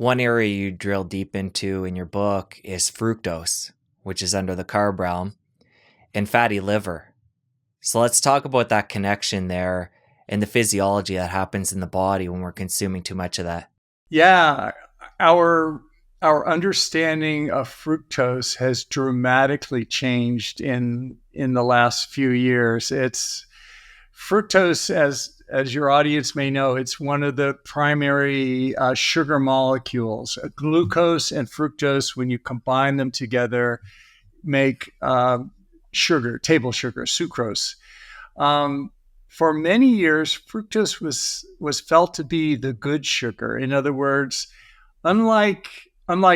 One area you drill deep into in your book is fructose, which is under the carb realm, and fatty liver. So let's talk about that connection there and the physiology that happens in the body when we're consuming too much of that. Yeah, our understanding of fructose has dramatically changed in the last few years. It's fructose, as your audience may know, it's one of the primary sugar molecules. Glucose and fructose, when you combine them together, make sugar, table sugar, sucrose. For many years, fructose was felt to be the good sugar. In other words, unlike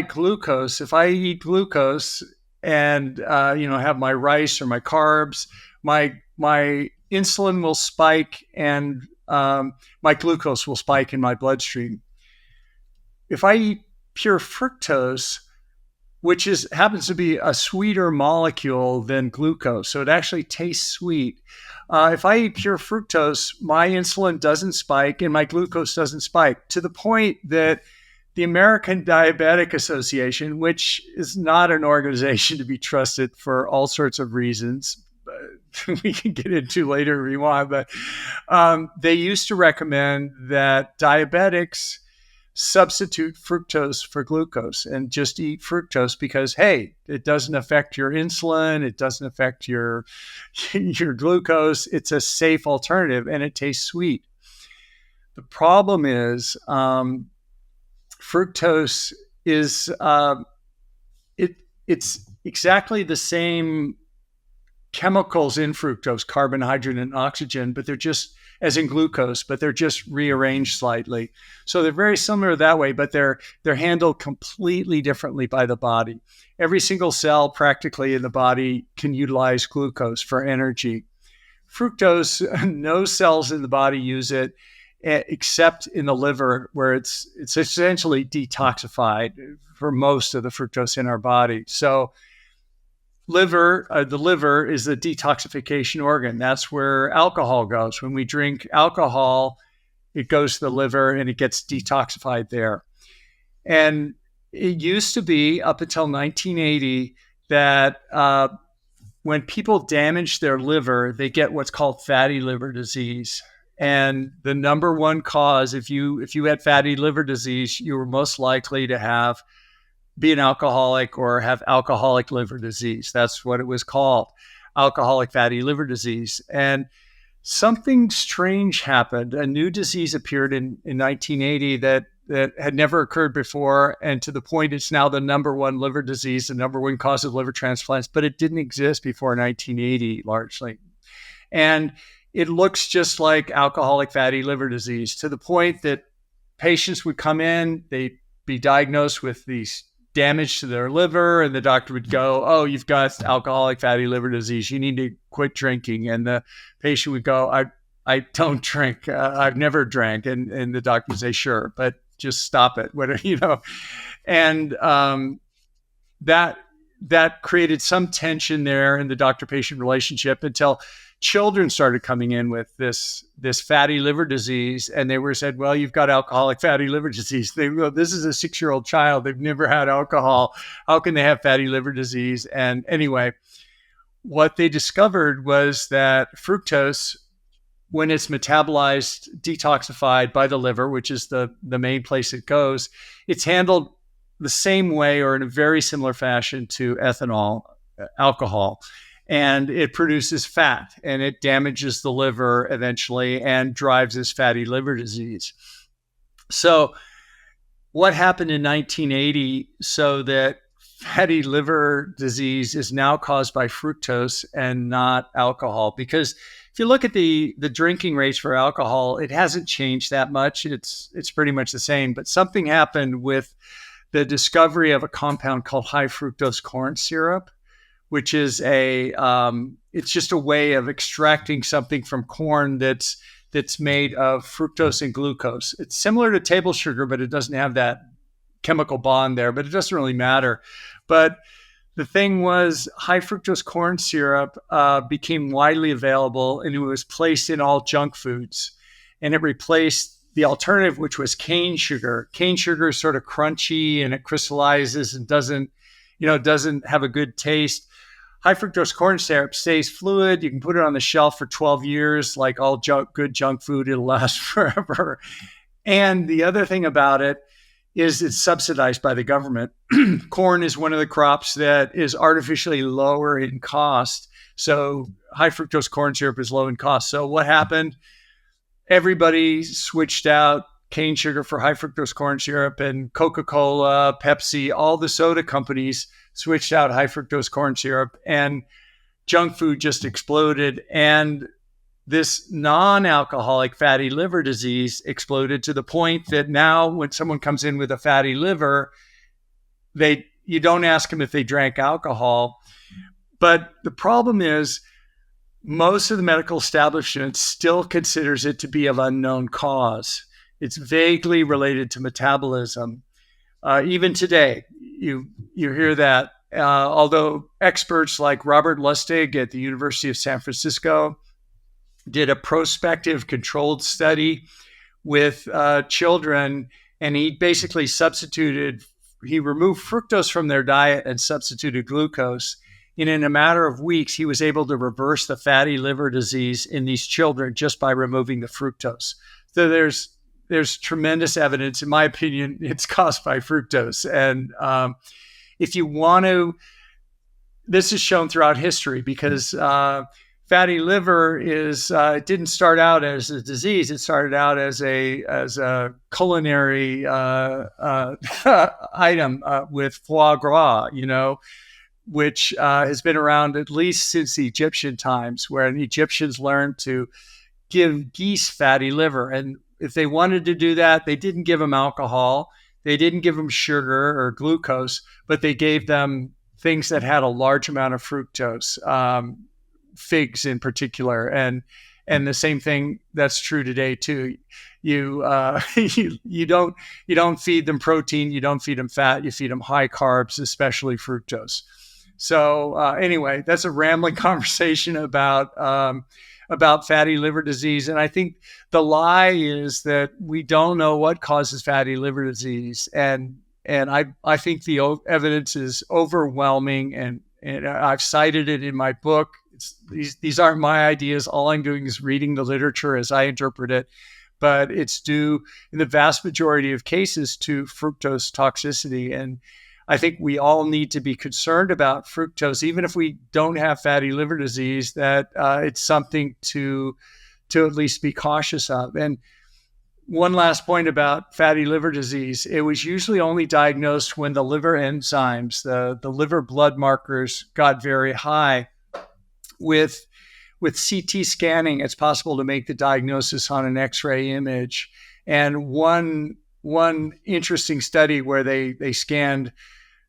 glucose, if I eat glucose and have my rice or my carbs, my insulin will spike and my glucose will spike in my bloodstream. If I eat pure fructose, which happens to be a sweeter molecule than glucose, so it actually tastes sweet. If I eat pure fructose, my insulin doesn't spike and my glucose doesn't spike, to the point that the American Diabetic Association, which is not an organization to be trusted for all sorts of reasons, but we can get into later if we want, but they used to recommend that diabetics substitute fructose for glucose and just eat fructose because, hey, it doesn't affect your insulin, it doesn't affect your glucose. It's a safe alternative and it tastes sweet. The problem is fructose is it's exactly the same chemicals in fructose, carbon, hydrogen, and oxygen, but they're just, as in glucose, but they're just rearranged slightly. So they're very similar that way, but they're handled completely differently by the body. Every single cell practically in the body can utilize glucose for energy. Fructose, no cells in the body use it except in the liver, where it's essentially detoxified for most of the fructose in our body. So the liver is the detoxification organ. That's where alcohol goes. When we drink alcohol, it goes to the liver and it gets detoxified there. And it used to be, up until 1980, that when people damage their liver, they get what's called fatty liver disease. And the number one cause, if you had fatty liver disease, you were most likely to be an alcoholic or have alcoholic liver disease. That's what it was called, alcoholic fatty liver disease. And something strange happened. A new disease appeared in 1980 that had never occurred before, and to the point it's now the number one liver disease, the number one cause of liver transplants, but it didn't exist before 1980 largely. And it looks just like alcoholic fatty liver disease, to the point that patients would come in, they'd be diagnosed with these damage to their liver, and the doctor would go, "Oh, you've got alcoholic fatty liver disease. You need to quit drinking." And the patient would go, I don't drink. I've never drank." And the doctor would say, "Sure, but just stop it." Whatever, And that created some tension there in the doctor-patient relationship until children started coming in with this fatty liver disease, and they were said, "Well, you've got alcoholic fatty liver disease." They go, "This is a 6-year-old child. They've never had alcohol. How can they have fatty liver disease?" And anyway, what they discovered was that fructose, when it's metabolized, detoxified by the liver, which is the main place it goes, it's handled the same way or in a very similar fashion to ethanol, alcohol. And it produces fat, and it damages the liver eventually and drives this fatty liver disease. So what happened in 1980 so that fatty liver disease is now caused by fructose and not alcohol? Because if you look at the drinking rates for alcohol, it hasn't changed that much. It's pretty much the same, but something happened with the discovery of a compound called high fructose corn syrup, which is it's just a way of extracting something from corn that's made of fructose and glucose. It's similar to table sugar, but it doesn't have that chemical bond there, but it doesn't really matter. But the thing was, high fructose corn syrup became widely available, and it was placed in all junk foods, and it replaced the alternative, which was cane sugar. Cane sugar is sort of crunchy and it crystallizes and doesn't have a good taste. High fructose corn syrup stays fluid. You can put it on the shelf for 12 years, like all good junk food. It'll last forever. And the other thing about it is it's subsidized by the government. Corn is one of the crops that is artificially lower in cost. So high fructose corn syrup is low in cost. So what happened? Everybody switched out cane sugar for high fructose corn syrup, and Coca-Cola, Pepsi, all the soda companies switched out high fructose corn syrup, and junk food just exploded. And this non-alcoholic fatty liver disease exploded to the point that now when someone comes in with a fatty liver, you don't ask them if they drank alcohol. But the problem is most of the medical establishment still considers it to be of unknown cause. It's vaguely related to metabolism. Even today, you hear that, although experts like Robert Lustig at the University of San Francisco did a prospective controlled study with children, and he basically he removed fructose from their diet and substituted glucose. And in a matter of weeks, he was able to reverse the fatty liver disease in these children just by removing the fructose. So there's tremendous evidence, in my opinion, it's caused by fructose. And if you want to, this is shown throughout history because fatty liver it didn't start out as a disease. It started out as a culinary item with foie gras, which has been around at least since the Egyptian times, where the Egyptians learned to give geese fatty liver. And if they wanted to do that, they didn't give them alcohol. They didn't give them sugar or glucose, but they gave them things that had a large amount of fructose, figs in particular. And the same thing that's true today too. You don't feed them protein, you don't feed them fat, you feed them high carbs, especially fructose. So anyway, that's a rambling conversation about fatty liver disease. And I think the lie is that we don't know what causes fatty liver disease. And I think the evidence is overwhelming, and I've cited it in my book. These aren't my ideas. All I'm doing is reading the literature as I interpret it. But it's due, in the vast majority of cases, to fructose toxicity. And I think we all need to be concerned about fructose, even if we don't have fatty liver disease, that it's something to at least be cautious of. And one last point about fatty liver disease, it was usually only diagnosed when the liver enzymes, the liver blood markers got very high. With CT scanning, it's possible to make the diagnosis on an X-ray image. And one interesting study where they scanned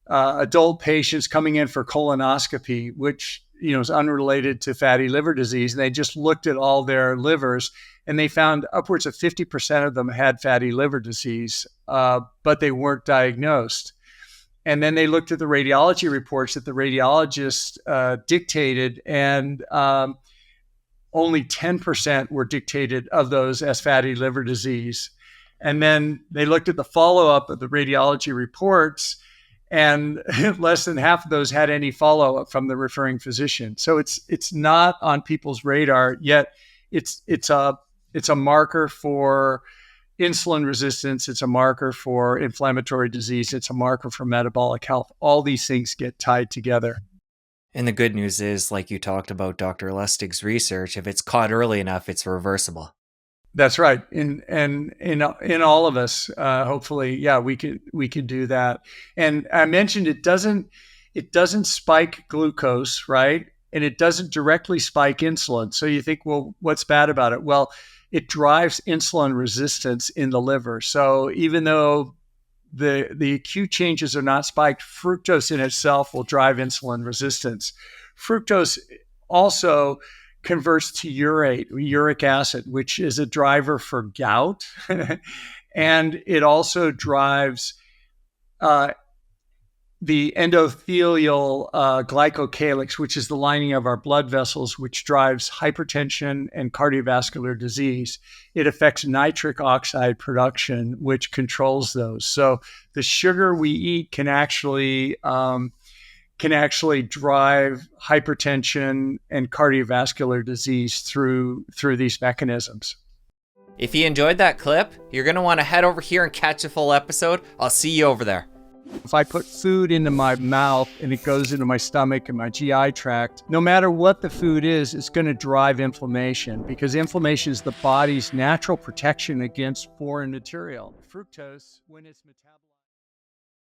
adult patients coming in for colonoscopy, which is unrelated to fatty liver disease, and they just looked at all their livers, and they found upwards of 50% of them had fatty liver disease, but they weren't diagnosed. And then they looked at the radiology reports that the radiologist dictated, and only 10% were dictated of those as fatty liver disease. And then they looked at the follow-up of the radiology reports, and less than half of those had any follow-up from the referring physician. So it's not on people's radar yet. It's a marker for insulin resistance. It's a marker for inflammatory disease. It's a marker for metabolic health. All these things get tied together. And the good news is, like you talked about Dr. Lustig's research, if it's caught early enough, it's reversible. That's right. In all of us, hopefully, yeah, we could do that. And I mentioned it doesn't spike glucose, right? And it doesn't directly spike insulin. So you think, well, what's bad about it? Well, it drives insulin resistance in the liver. So even though the acute changes are not spiked, fructose in itself will drive insulin resistance. Fructose also converts to uric acid, which is a driver for gout. And it also drives the endothelial glycocalyx, which is the lining of our blood vessels, which drives hypertension and cardiovascular disease. It affects nitric oxide production, which controls those. So the sugar we eat can actually drive hypertension and cardiovascular disease through these mechanisms. If you enjoyed that clip, you're going to want to head over here and catch a full episode. I'll see you over there. If I put food into my mouth and it goes into my stomach and my GI tract, no matter what the food is, it's going to drive inflammation, because inflammation is the body's natural protection against foreign material. Fructose, when it's metabolized